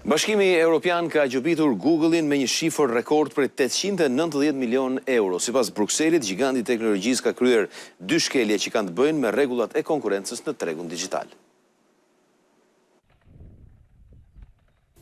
Bashkimi Evropian ka gjobitur Google-in me një shifër rekord për 890 milion euro. Sipas Brukselit, giganti i teknologjisë ka kryer 2 shkelje që kanë të bëjnë me rregullat e konkurrencës në tregun digjital.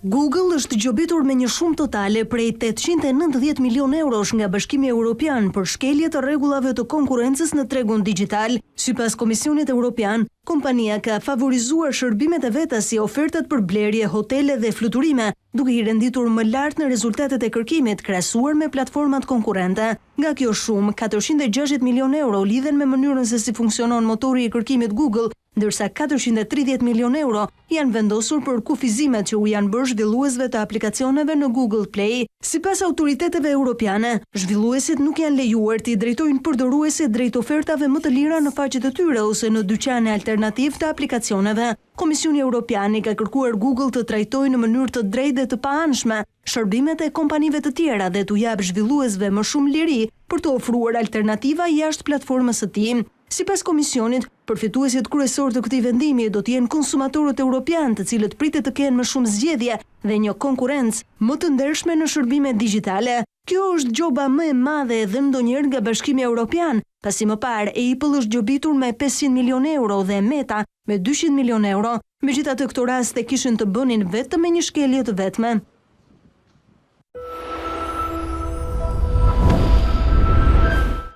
Google është gjobitur me një shumë totale prej 890 milion eurosh nga Bashkimi Evropian për shkelje të rregullave të konkurrencës në tregun digjital. Sipas Komisionit Evropian, kompania ka favorizuar shërbimet e veta si ofertat për blerje, hotele dhe fluturime, duke i renditur më lart në rezultatet e kërkimit krahasuar me platformat konkurrente. Nga kjo shumë, 460 milion euro lidhen me mënyrën se si funksionon motori i kërkimit Google, ndërsa 430 milion euro janë vendosur për kufizimet që u janë bërë zhvilluesve të aplikacioneve në Google Play. Sipas autoriteteve europiane, zhvilluesit nuk janë lejuar të i drejtojnë përdoruesit drejt ofertave më të lira në faqet e tyre ose në dyqane alternativ të aplikacioneve. Komisioni Evropian i ka kërkuar Google të trajtojë në mënyrë të drejtë dhe të paanshme shërbimet e kompanive të tjera dhe t'u jap zhvilluesve më shumë liri për të ofruar alternativa jashtë platformës së tij. Sipas komisionit, përfituesit kryesor të këtij vendimi do të jenë konsumatorët evropian, të cilët pritet të kenë më shumë zgjedhje dhe një konkurrencë më të ndershme në shërbime digjitale. Kjo është gjoba më e madhe edhe ndonjëherë nga Bashkimi Evropian, pasi më parë Apple është gjobitur me 500 milion euro dhe Meta me 200 milion euro. Megjithatë, këto raste kishin të bënin vetëm me një shkelje të vetme.